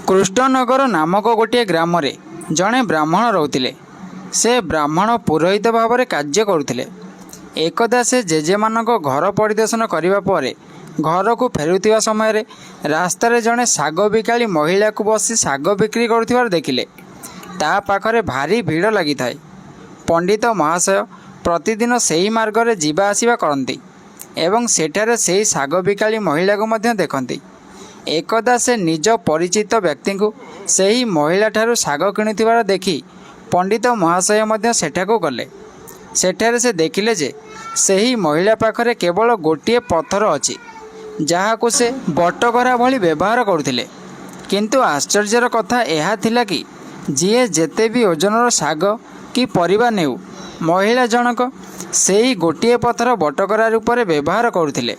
कृष्णनगर नामक गोटे ग्राम रे जड़े ब्राह्मण रोते। से ब्राह्मण पुरोहित भाव में कार्य करुले। एकदा से जेजेमान घर परिदर्शन करने पर घर को फेरुवा समय रास्तार जड़े साग बिकाली महिला को बसी साग बिक्री कर देखिले। ता पाखरे भारी भीड़ लगी थाए। पंडित महाशय प्रतिदिन सही मार्ग रे जीवा आसिबा करती एवं सेठारे सही साग बिकाली महिला को मध्य देखती। एकदा से निज परिचित व्यक्ति को सही महिला ठारू साग किणुथिबार देखि पंडित महाशय मध्य सेठाको गले। सेठारे से देखिले जे सही महिला पाखरे केवल गोटिए पत्थर अछि जहाको से बटगरा भली व्यवहार करुथिले। किंतु आश्चर्यर कथा यह थिला कि जीए जेते भी ओजनर साग कि परिबा नेउ महिला जनक सही गोटिए पत्थर बटगरा रूप में व्यवहार करुथिले।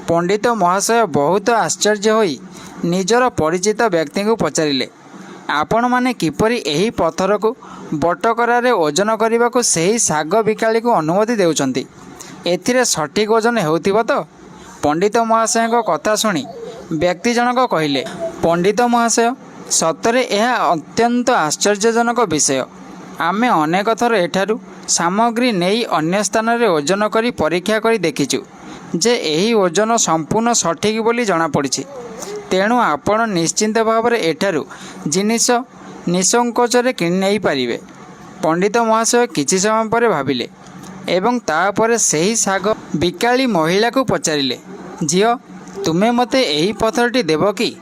पंडित महाशय बहुत आश्चर्य होई निजर परिचित व्यक्ति को पचारिले, आपण माने किपरि एही पत्थर को बटकरारे ओजन करने को सही साग बिकाली को अनुमति देउचंती? एथिरे सठिक ओजन हेउथिबो तो? पंडित महाशय को कथा सुनी व्यक्ति जनक कहिले, पंडित महाशय सतरे यह अत्यंत आश्चर्यजनक विषय। आमे अनेक थर एठारू सामग्री नहीं अन्य स्थान रे ओजन करी परीक्षा करी देखिचु जे एही ओजन संपूर्ण सठिक बोली जना पड़िछि। तेणु आपण निश्चिंत भाव में एठारू जिनिष निसंकोचरे किनि नहीं पारिबे। पंडित महाशय किछि समय पर भाविले एवं तापर सही साग बिकाली महिला को पचारिले, झियो तुमे मते एही पत्थरटी देव कि?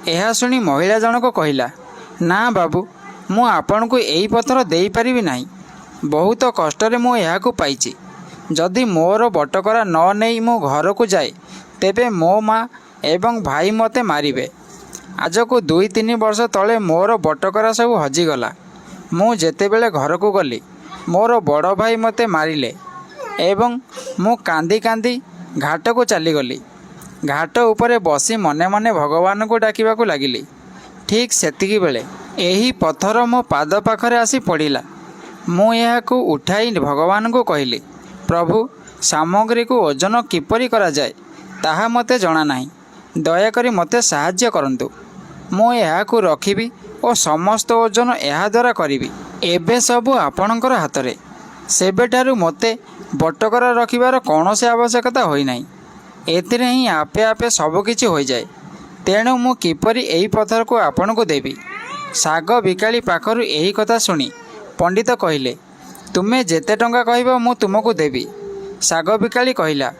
यह शुणी महिला जनक कहिला, ना बाबू मु आपण को एही पत्थर देई परिबि नाही। बहुत कष्टरे मु यहाकू पाइछि। जदि मोर बटकरा न नहीं मो घर को जाए तेबे मो माँ एवं भाई मते मारिबे। आज को 2-3 वर्ष तले मोर बटकरा सब हजिगला। मु जेतेबेले घर को गली मोर बड़ भाई मते मारिले एवं मु कांदी कांदी घाट को चलीगली। घाट उपरे बसी मने मने भगवान को डाकिबा को लागिली। ठीक सेतिकी बेले एही पत्थर मो पाद पाखरे आसी पड़िला। मु यहाकू उठाई भगवान को कहली, प्रभु सामग्री को ओजन किपरि करा जाए ताहा मते जणा नाही, दयाकरी मते साहाय्य करंतु। मु यहाकू रखिबी और समस्त ओजन ଏହା द्वारा करिबी। एबे सब आपणकर हातरे। सेबेठारू मते बटकरा रखिबार कौनसी आवश्यकता होई नाही। एथिरे ही आपे आपे सबकिछि होई जाए। तेणु मु किपरि एही पत्थर को आपण को देबी? साग बिकाली पाखरु एही कथा सुनी पंडित कहिले, तुमे जेते टंका कहबो मु तुमको देबी। साग बिकाली कहिला,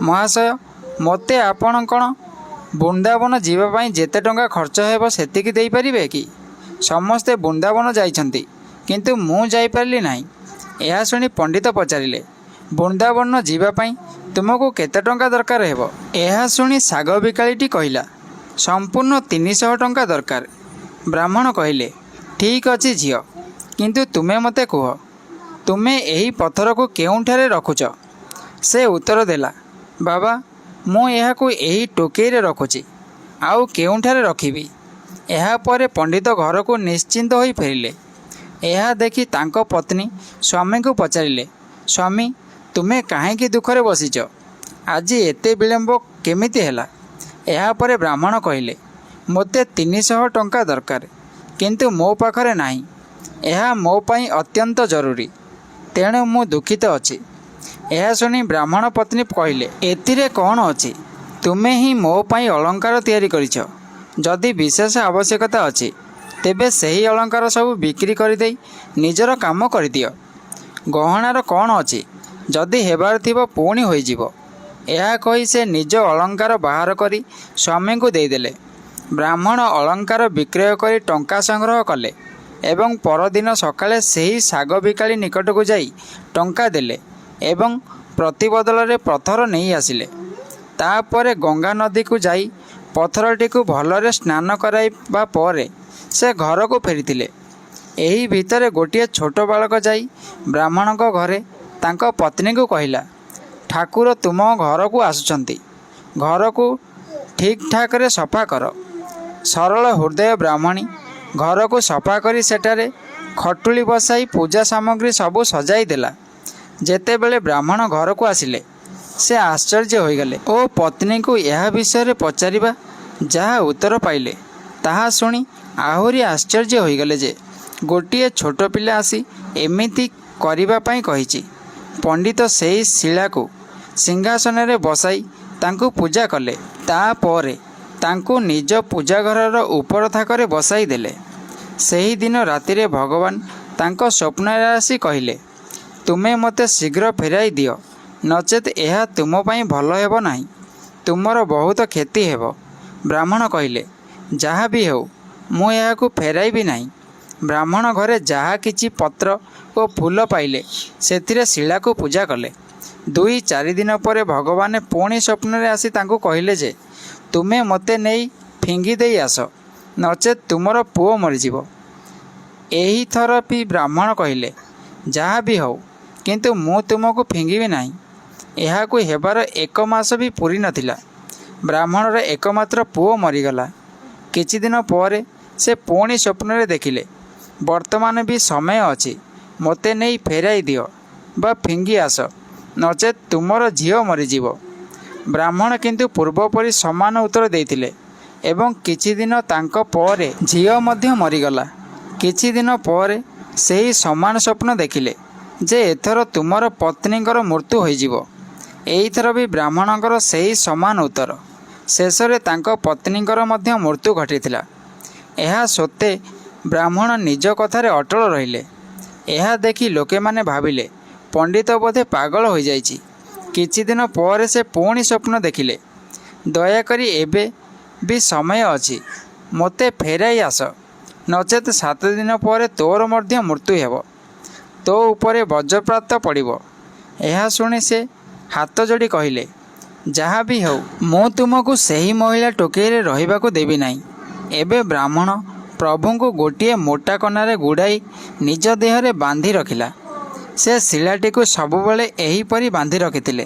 महाशय मते आपण कण बृंदावन जीवापाई जेते टंका खर्च हेबो सेतिकी देई परिबे कि? समस्ते बृंदावन जाइछंती किंतु मु जाई पारली नाही। यह शुणी पंडित पचारिले, बृंदावन जीवापाई तुमको केते टंका दरकार हेबो? यह शुणी साग बिकालीटी कहिला, संपूर्ण 300 टंका दरकार। ब्राह्मण कहिले, ठीक अछि झियो, किंतु तुमे मते कुह तुमे एही पत्थर को केउठारे रखुच? से उत्तर देला, बाबा मु यहाकू एही टोकेई रे रखुची, आउ केउठारे रखिबी? यह परे पंडित घर को निश्चिंत होई फेरिले। यह देखि तांको पत्नी स्वामी को पचारिले, स्वामी तुमे काहेकि दुखरे बसिच? आज एते विलंब केमिति हेला? यह परे ब्राह्मण कहिले, मोते 300 टंका दरकार किंतु मो पाखरे नाही। यह मो पाई अत्यंत जरूरी, तेणु मु दुखित अछि। यह शुणी ब्राह्मण पत्नी कहिले, एथिरे कौन अछि? तुमे ही मो पाई अलंकार तैयारी करिछ। जदि विशेष आवश्यकता अछि तेबे सही अलंकार सब बिक्री करदेई निजर काम करदियो। गहणार कौन अछि? जदि हेबार थिबो पुणी होइजिवो। यह कही से निज अलंकार बाहर करी स्वामी को देदेले। ब्राह्मण अलंकार विक्रय करी टंका संग्रह कले एवं परदिन सकाळे सही साग बिकाली निकट को जाई टंका देले एवं प्रतिबदल रे पत्थर नहीं आसिले। तापरे गंगा नदी को जाई पत्थरटी को भलरे स्नान कराइबा परे से घर को फेरिथिले। एही भितरे गोटिए छोट बालक जाई ब्राह्मण को घरे तांको पत्नी को कहिला, ठाकुर तुम घर को आसुचंती, घर को ठीक ठाक रे सफा कर। सरल हृदय ब्राह्मणी घर को सफा करी सेठारे खटुली बसाई पूजा सामग्री सबू सजाई देला। जेतेबेले ब्राह्मण घर को आसिले से आश्चर्य होइगले ओ पत्नी को यह विषय रे पचारिबा जहाँ उत्तर पाइले ताहा शुणी ଆହୁରି ଆଶ୍ଚର୍ଯ୍ୟ ହୋଇଗଲେ ଯେ ଗୋଟିଏ ଛୋଟ ପିଲା ଆସି ଏମିତି କରିବା ପାଇଁ କହିଛି। ପଣ୍ଡିତ ସେହି ଶିଳାକୁ ସିଂହାସନରେ ବସାଇ ତାଙ୍କୁ ପୂଜା କଲେ। ତାପରେ ତାଙ୍କୁ ନିଜ ପୂଜା ଘରର ଉପର ଥାକରେ ବସାଇ ଦେଲେ। ସେହିଦିନ ରାତିରେ ଭଗବାନ ତାଙ୍କ ସ୍ୱପ୍ନରେ ଆସି କହିଲେ, ତୁମେ ମୋତେ ଶୀଘ୍ର ଫେରାଇ ଦିଅ, ନଚେତ୍ ଏହା ତୁମ ପାଇଁ ଭଲ ହେବ ନାହିଁ, ତୁମର ବହୁତ କ୍ଷତି ହେବ। ବ୍ରାହ୍ମଣ କହିଲେ, ଯାହା ବି ହେଉ ମୁଁ ଏହାକୁ ଫେରାଇବି ନାହିଁ। ବ୍ରାହ୍ମଣ ଘରେ ଯାହା କିଛି ପତ୍ର ଓ ଫୁଲ ପାଇଲେ ସେଥିରେ ଶିଳାକୁ ପୂଜା କଲେ। 2-4 ଦିନ ପରେ ଭଗବାନ ପୁଣି ସ୍ୱପ୍ନରେ ଆସି ତାଙ୍କୁ କହିଲେ ଯେ ତୁମେ ମୋତେ ନେଇ ଫିଙ୍ଗି ଦେଇ ଆସ, ନଚେତ୍ ତୁମର ପୁଅ ମରିଯିବ। ଏହିଥର ବି ବ୍ରାହ୍ମଣ କହିଲେ, ଯାହା ବି ହେଉ କିନ୍ତୁ ମୁଁ ତୁମକୁ ଫିଙ୍ଗିବି ନାହିଁ। ଏହାକୁ ହେବାର 1 ମାସ ବି ପୂରି ନଥିଲା, ବ୍ରାହ୍ମଣର ଏକମାତ୍ର ପୁଅ ମରିଗଲା। କିଛି ଦିନ ପରେ ସେ ପୁଣି ସ୍ୱପ୍ନରେ ଦେଖିଲେ, ବର୍ତ୍ତମାନ ବି ସମୟ ଅଛି, ମୋତେ ନେଇ ଫେରାଇ ଦିଅ ବା ଫିଙ୍ଗି ଆସ, ନଚେତ୍ ତୁମର ଝିଅ ମରିଯିବ। ବ୍ରାହ୍ମଣ କିନ୍ତୁ ପୂର୍ବପରି ସମାନ ଉତ୍ତର ଦେଇଥିଲେ ଏବଂ କିଛି ଦିନ ତାଙ୍କ ପରେ ଝିଅ ମଧ୍ୟ ମରିଗଲା। କିଛି ଦିନ ପରେ ସେହି ସମାନ ସ୍ୱପ୍ନ ଦେଖିଲେ ଯେ ଏଥର ତୁମର ପତ୍ନୀଙ୍କର ମୃତ୍ୟୁ ହୋଇଯିବ। ଏଇଥର ବି ବ୍ରାହ୍ମଣଙ୍କର ସେହି ସମାନ ଉତ୍ତର। ଶେଷରେ ତାଙ୍କ ପତ୍ନୀଙ୍କର ମଧ୍ୟ ମୃତ୍ୟୁ ଘଟିଥିଲା। ଏହା ସତ୍ତ୍ୱେ ବ୍ରାହ୍ମଣ ନିଜ କଥାରେ ଅଟଳ ରହିଲେ। ଏହା ଦେଖି ଲୋକେମାନେ ଭାବିଲେ ପଣ୍ଡିତ ବୋଧେ ପାଗଳ ହୋଇଯାଇଛି। କିଛି ଦିନ ପରେ ସେ ପୁଣି ସ୍ୱପ୍ନ ଦେଖିଲେ, ଦୟାକରି ଏବେ ବି ସମୟ ଅଛି, ମୋତେ ଫେରାଇ ଆସ, ନଚେତ୍ 7 ଦିନ ପରେ ତୋର ମଧ୍ୟ ମୃତ୍ୟୁ ହେବ, ତୋ ଉପରେ ବଜ୍ରପାତ ପଡ଼ିବ। ଏହା ଶୁଣି ସେ ହାତ ଯୋଡ଼ି କହିଲେ, ଯାହା ବି ହେଉ ମୁଁ ତୁମକୁ ସେହି ମହିଳା ଟୋକେଇରେ ରହିବାକୁ ଦେବି ନାହିଁ। ଏବେ ବ୍ରାହ୍ମଣ ପ୍ରଭୁଙ୍କୁ ଗୋଟିଏ ମୋଟା କନାରେ ଗୁଡ଼ାଇ ନିଜ ଦେହରେ ବାନ୍ଧି ରଖିଲା। ସେ ଶିଳାଟିକୁ ସବୁବେଳେ ଏହିପରି ବାନ୍ଧି ରଖିଥିଲେ।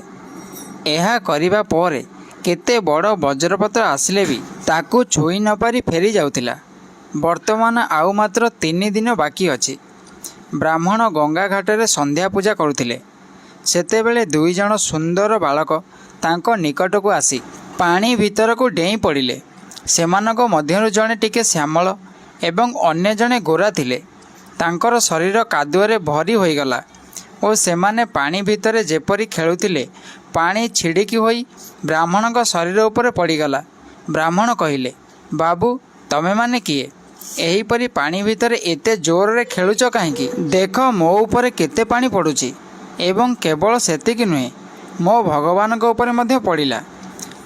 ଏହା କରିବା ପରେ କେତେ ବଡ଼ ବଜ୍ରପାତ ଆସିଲେ ବି ତାକୁ ଛୁଇଁ ନ ପାରି ଫେରି ଯାଉଥିଲା। ବର୍ତ୍ତମାନ ଆଉ ମାତ୍ର 3 ଦିନ ବାକି ଅଛି। ବ୍ରାହ୍ମଣ ଗଙ୍ଗା ଘାଟରେ ସନ୍ଧ୍ୟା ପୂଜା କରୁଥିଲେ। ସେତେବେଳେ 2 ଜଣ ସୁନ୍ଦର ବାଳକ ତାଙ୍କ ନିକଟକୁ ଆସି ପାଣି ଭିତରକୁ ଡେଇଁ ପଡ଼ିଲେ। ସେମାନଙ୍କ ମଧ୍ୟରୁ ଜଣେ ଟିକେ ଶ୍ୟାମଳ ଏବଂ ଅନ୍ୟ ଜଣେ ଗୋରା ଥିଲେ। ତାଙ୍କର ଶରୀର କାଦୁଅରେ ଭରି ହୋଇଗଲା ଓ ସେମାନେ ପାଣି ଭିତରେ ଯେପରି ଖେଳୁଥିଲେ, ପାଣି ଛିଡ଼ିକି ହୋଇ ବ୍ରାହ୍ମଣଙ୍କ ଶରୀର ଉପରେ ପଡ଼ିଗଲା। ବ୍ରାହ୍ମଣ କହିଲେ, ବାବୁ ତମେମାନେ କିଏ? ଏହିପରି ପାଣି ଭିତରେ ଏତେ ଜୋରରେ ଖେଳୁଛ କାହିଁକି? ଦେଖ ମୋ ଉପରେ କେତେ ପାଣି ପଡ଼ୁଛି ଏବଂ କେବଳ ସେତିକି ନୁହେଁ, ମୋ ଭଗବାନଙ୍କ ଉପରେ ମଧ୍ୟ ପଡ଼ିଲା।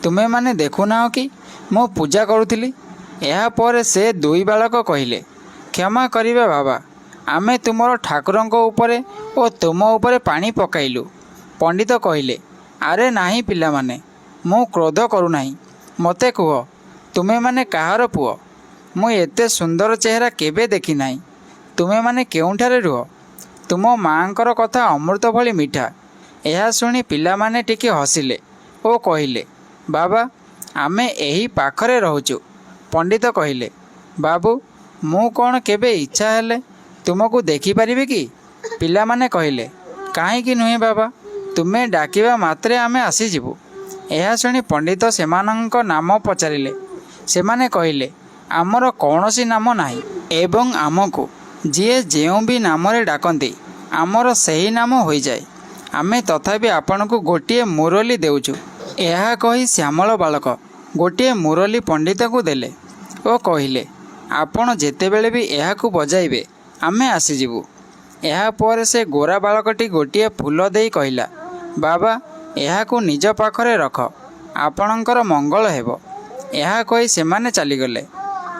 ତୁମେମାନେ ଦେଖୁନାହ କି ମୁଁ ପୂଜା କରୁଥିଲି? ଏହାପରେ ସେ 2 ବାଳକ କହିଲେ, କ୍ଷମା କରିବେ ବାବା, ଆମେ ତୁମର ଠାକୁରଙ୍କ ଉପରେ ଓ ତୁମ ଉପରେ ପାଣି ପକାଇଲୁ। ପଣ୍ଡିତ କହିଲେ, ଆରେ ନାହିଁ ପିଲାମାନେ, ମୁଁ କ୍ରୋଧ କରୁନାହିଁ। ମୋତେ କୁହ, ତୁମେମାନେ କାହାର ପୁଅ? ମୁଁ ଏତେ ସୁନ୍ଦର ଚେହେରା କେବେ ଦେଖିନାହିଁ। ତୁମେମାନେ କେଉଁଠାରେ ରୁହ? ତୁମ ମାଆଙ୍କର କଥା ଅମୃତ ଭଳି ମିଠା। ଏହା ଶୁଣି ପିଲାମାନେ ଟିକେ ହସିଲେ ଓ କହିଲେ, ବାବା ଆମେ ଏହି ପାଖରେ ରହୁଛୁ। ପଣ୍ଡିତ କହିଲେ, ବାବୁ ମୁଁ କ'ଣ କେବେ ଇଚ୍ଛା ହେଲେ ତୁମକୁ ଦେଖିପାରିବି କି? ପିଲାମାନେ କହିଲେ, କାହିଁକି ନୁହେଁ ବାବା, ତୁମେ ଡାକିବା ମାତ୍ରେ ଆମେ ଆସିଯିବୁ। ଏହା ଶୁଣି ପଣ୍ଡିତ ସେମାନଙ୍କ ନାମ ପଚାରିଲେ। ସେମାନେ କହିଲେ, ଆମର କୌଣସି ନାମ ନାହିଁ ଏବଂ ଆମକୁ ଯିଏ ଯେଉଁ ବି ନାମରେ ଡାକନ୍ତି ଆମର ସେହି ନାମ ହୋଇଯାଏ। ଆମେ ତଥାପି ଆପଣଙ୍କୁ ଗୋଟିଏ ମୁରଲି ଦେଉଛୁ। ଏହା କହି ଶ୍ୟାମଳ ବାଳକ ଗୋଟିଏ ମୁରଲି ପଣ୍ଡିତଙ୍କୁ ଦେଲେ ଓ କହିଲେ, ଆପଣ ଯେତେବେଳେ ବି ଏହାକୁ ବଜାଇବେ ଆମେ ଆସିଯିବୁ। ଏହାପରେ ସେ ଗୋରା ବାଳକଟି ଗୋଟିଏ ଫୁଲ ଦେଇ କହିଲା, ବାବା ଏହାକୁ ନିଜ ପାଖରେ ରଖ, ଆପଣଙ୍କର ମଙ୍ଗଳ ହେବ। ଏହା କହି ସେମାନେ ଚାଲିଗଲେ।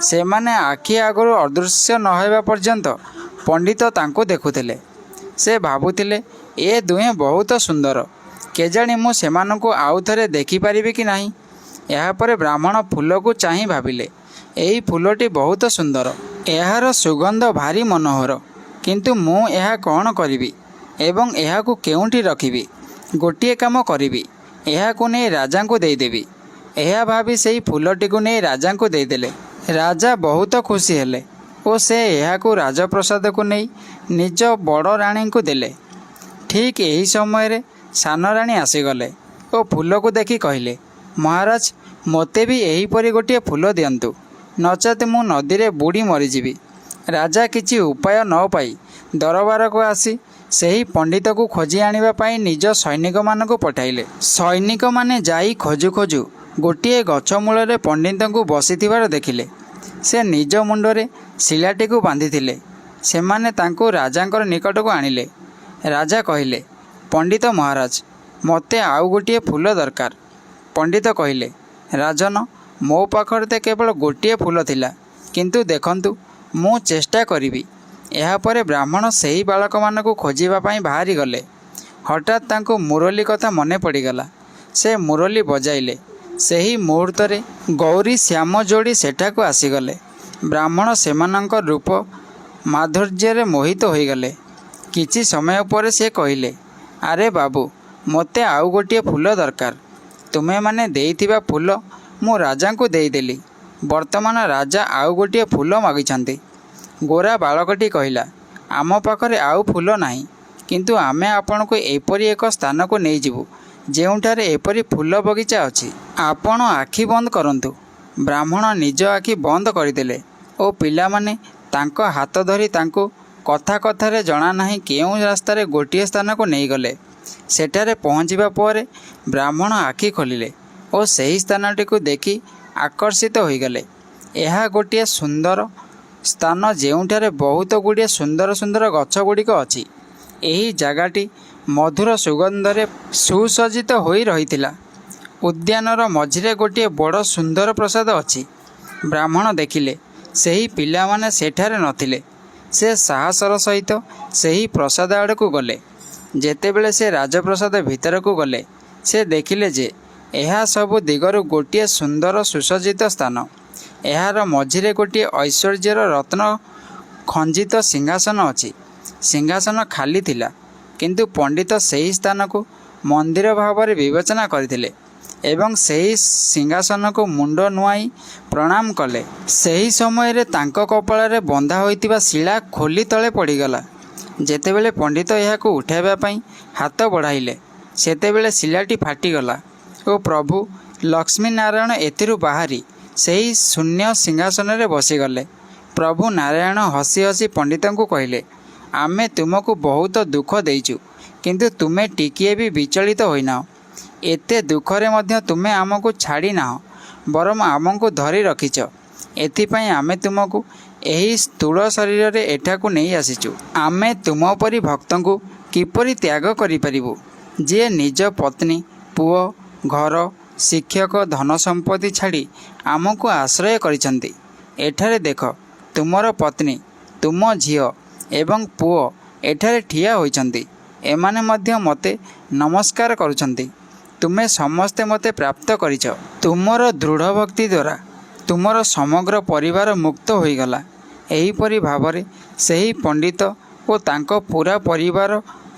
ସେମାନେ ଆଖି ଆଗରୁ ଅଦୃଶ୍ୟ ନ ହେବା ପର୍ଯ୍ୟନ୍ତ ପଣ୍ଡିତ ତାଙ୍କୁ ଦେଖୁଥିଲେ। ସେ ଭାବୁଥିଲେ ଏ ଦୁହେଁ ବହୁତ ସୁନ୍ଦର, କେଜାଣି ମୁଁ ସେମାନଙ୍କୁ ଆଉ ଥରେ ଦେଖିପାରିବି କି ନାହିଁ। ଏହାପରେ ବ୍ରାହ୍ମଣ ଫୁଲକୁ ଚାହିଁ ଭାବିଲେ, ଏହି ଫୁଲଟି ବହୁତ ସୁନ୍ଦର, ଏହାର ସୁଗନ୍ଧ ଭାରି ମନୋହର, କିନ୍ତୁ ମୁଁ ଏହା କ'ଣ କରିବି ଏବଂ ଏହାକୁ କେଉଁଠି ରଖିବି? ଗୋଟିଏ କାମ କରିବି, ଏହାକୁ ନେଇ ରାଜାଙ୍କୁ ଦେଇଦେବି। ଏହା ଭାବି ସେହି ଫୁଲଟିକୁ ନେଇ ରାଜାଙ୍କୁ ଦେଇଦେଲେ। ରାଜା ବହୁତ ଖୁସି ହେଲେ ଓ ସେ ଏହାକୁ ରାଜପ୍ରସାଦକୁ ନେଇ ନିଜ ବଡ଼ ରାଣୀଙ୍କୁ ଦେଲେ। ଠିକ୍ ଏହି ସମୟରେ ସାନ ରାଣୀ ଆସିଗଲେ ଓ ଫୁଲକୁ ଦେଖି କହିଲେ, ମହାରାଜ ମୋତେ ବି ଏହିପରି ଗୋଟିଏ ଫୁଲ ଦିଅନ୍ତୁ। ନଚେତ୍ ମୁଁ ନଦୀରେ ବୁଡ଼ି ମରିଯିବି। ରାଜା କିଛି ଉପାୟ ନ ପାଇ ଦରବାରକୁ ଆସି ସେହି ପଣ୍ଡିତକୁ ଖୋଜି ଆଣିବା ପାଇଁ ନିଜ ସୈନିକମାନଙ୍କୁ ପଠାଇଲେ। ସୈନିକମାନେ ଯାଇ ଖୋଜୁ ଖୋଜୁ ଗୋଟିଏ ଗଛ ମୂଳରେ ପଣ୍ଡିତଙ୍କୁ ବସିଥିବାର ଦେଖିଲେ। ସେ ନିଜ ମୁଣ୍ଡରେ ଶିଳାଟିକୁ ବାନ୍ଧିଥିଲେ। ସେମାନେ ତାଙ୍କୁ ରାଜାଙ୍କର ନିକଟକୁ ଆଣିଲେ। ରାଜା କହିଲେ, ପଣ୍ଡିତ ମହାରାଜ, ମୋତେ ଆଉ ଗୋଟିଏ ଫୁଲ ଦରକାର। ପଣ୍ଡିତ କହିଲେ, ରାଜନ, ମୋ ପାଖରେ ତ କେବଳ ଗୋଟିଏ ଫୁଲ ଥିଲା, କିନ୍ତୁ ଦେଖନ୍ତୁ, ମୁଁ ଚେଷ୍ଟା କରିବି। ଏହାପରେ ବ୍ରାହ୍ମଣ ସେହି ବାଳକମାନଙ୍କୁ ଖୋଜିବା ପାଇଁ ବାହାରି ଗଲେ। ହଠାତ୍ ତାଙ୍କୁ ମୁରଲୀ କଥା ମନେ ପଡ଼ିଗଲା। ସେ ମୁରଲୀ ବଜାଇଲେ। ସେହି ମୁହୂର୍ତ୍ତରେ ଗୌରୀ ଶ୍ୟାମ ଯୋଡ଼ି ସେଠାକୁ ଆସିଗଲେ। ବ୍ରାହ୍ମଣ ସେମାନଙ୍କ ରୂପ ମାଧୁର୍ଯ୍ୟରେ ମୋହିତ ହୋଇଗଲେ। କିଛି ସମୟ ପରେ ସେ କହିଲେ, ଆରେ ବାବୁ, ମୋତେ ଆଉ ଗୋଟିଏ ଫୁଲ ଦରକାର। ତୁମେମାନେ ଦେଇଥିବା ଫୁଲ ମୁଁ ରାଜାଙ୍କୁ ଦେଇଦେଲି। ବର୍ତ୍ତମାନ ରାଜା ଆଉ ଗୋଟିଏ ଫୁଲ ମାଗିଛନ୍ତି। ଗୋରା ବାଳକଟି କହିଲା, ଆମ ପାଖରେ ଆଉ ଫୁଲ ନାହିଁ, କିନ୍ତୁ ଆମେ ଆପଣଙ୍କୁ ଏପରି ଏକ ସ୍ଥାନକୁ ନେଇଯିବୁ ଯେଉଁଠାରେ ଏପରି ଫୁଲ ବଗିଚା ଅଛି। ଆପଣ ଆଖି ବନ୍ଦ କରନ୍ତୁ। ବ୍ରାହ୍ମଣ ନିଜ ଆଖି ବନ୍ଦ କରିଦେଲେ ଓ ପିଲାମାନେ ତାଙ୍କ ହାତ ଧରି ତାଙ୍କୁ କଥା କଥାରେ ଜଣା ନାହିଁ କେଉଁ ରାସ୍ତାରେ ଗୋଟିଏ ସ୍ଥାନକୁ ନେଇଗଲେ। ସେଠାରେ ପହଞ୍ଚିବା ପରେ ବ୍ରାହ୍ମଣ ଆଖି ଖୋଲିଲେ ଓ ସେହି ସ୍ଥାନଟିକୁ ଦେଖି ଆକର୍ଷିତ ହୋଇଗଲେ। ଏହା ଗୋଟିଏ ସୁନ୍ଦର ସ୍ଥାନ ଯେଉଁଠାରେ ବହୁତ ଗୁଡ଼ିଏ ସୁନ୍ଦର ସୁନ୍ଦର ଗଛ ଗୁଡ଼ିକ ଅଛି। ଏହି ଜାଗାଟି ମଧୁର ସୁଗନ୍ଧରେ ସୁସଜ୍ଜିତ ହୋଇ ରହିଥିଲା। ଉଦ୍ୟାନର ମଝିରେ ଗୋଟିଏ ବଡ଼ ସୁନ୍ଦର ପ୍ରାସାଦ ଅଛି। ବ୍ରାହ୍ମଣ ଦେଖିଲେ ସେହି ପିଲାମାନେ ସେଠାରେ ନଥିଲେ। ସେ ସାହସର ସହିତ ସେହି ପ୍ରାସାଦ ଆଡ଼କୁ ଗଲେ। ଯେତେବେଳେ ସେ ରାଜପ୍ରାସାଦ ଭିତରକୁ ଗଲେ, ସେ ଦେଖିଲେ ଯେ ଏହା ସବୁ ଦିଗରୁ ଗୋଟିଏ ସୁନ୍ଦର ସୁସଜ୍ଜିତ ସ୍ଥାନ। ଏହାର ମଝିରେ ଗୋଟିଏ ଐଶ୍ୱର୍ଯ୍ୟର ରତ୍ନ ଖଞ୍ଜିତ ସିଂହାସନ ଅଛି। ସିଂହାସନ ଖାଲି ଥିଲା, କିନ୍ତୁ ପଣ୍ଡିତ ସେହି ସ୍ଥାନକୁ ମନ୍ଦିର ଭାବରେ ବିବେଚନା କରିଥିଲେ ଏବଂ ସେହି ସିଂହାସନକୁ ମୁଣ୍ଡ ନୁଆଁଇ ପ୍ରଣାମ କଲେ। ସେହି ସମୟରେ ତାଙ୍କ କପାଳରେ ବନ୍ଧା ହୋଇଥିବା ଶିଳା ଖୋଲି ତଳେ ପଡ଼ିଗଲା। ଯେତେବେଳେ ପଣ୍ଡିତ ଏହାକୁ ଉଠାଇବା ପାଇଁ ହାତ ବଢ଼ାଇଲେ, ସେତେବେଳେ ଶିଳାଟି ଫାଟିଗଲା ଓ ପ୍ରଭୁ ଲକ୍ଷ୍ମୀ ନାରାୟଣ ଏଥିରୁ ବାହାରି ସେହି ଶୂନ୍ୟ ସିଂହାସନରେ ବସିଗଲେ। ପ୍ରଭୁ ନାରାୟଣ ହସି ହସି ପଣ୍ଡିତଙ୍କୁ କହିଲେ, ଆମେ ତୁମକୁ ବହୁତ ଦୁଃଖ ଦେଇଛୁ, କିନ୍ତୁ ତୁମେ ଟିକିଏ ବି ବିଚଳିତ ହୋଇନାହ। ଏତେ ଦୁଃଖରେ ମଧ୍ୟ ତୁମେ ଆମକୁ ଛାଡ଼ି ନାହ, ବରଂ ଆମକୁ ଧରି ରଖିଛ। ଏଥିପାଇଁ ଆମେ ତୁମକୁ ଏହି ସ୍ଥୂଳ ଶରୀରରେ ଏଠାକୁ ନେଇ ଆସିଛୁ। ଆମେ ତୁମ ପରି ଭକ୍ତଙ୍କୁ କିପରି ତ୍ୟାଗ କରିପାରିବୁ, ଯିଏ ନିଜ ପତ୍ନୀ, ପୁଅ, ଘର, ଶିକ୍ଷକ, ଧନ ସମ୍ପତ୍ତି ଛାଡ଼ି ଆମକୁ ଆଶ୍ରୟ କରିଛନ୍ତି। ଏଠାରେ ଦେଖ, ତୁମର ପତ୍ନୀ, ତୁମ ଝିଅ ଏବଂ ପୁଅ ଏଠାରେ ଠିଆ ହୋଇଛନ୍ତି। ଏମାନେ ମଧ୍ୟ ମୋତେ ନମସ୍କାର କରୁଛନ୍ତି। ତୁମେ ସମସ୍ତେ ମୋତେ ପ୍ରାପ୍ତ କରିଛ। ତୁମର ଦୃଢ଼ ଭକ୍ତି ଦ୍ୱାରା ତୁମର ସମଗ୍ର ପରିବାର ମୁକ୍ତ ହୋଇଗଲା। ଏହିପରି ଭାବରେ ସେହି ପଣ୍ଡିତ ଓ ତାଙ୍କ ପୂରା ପରିବାର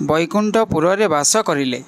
ବୈକୁଣ୍ଠପୁରରେ ବାସ କରିଲେ।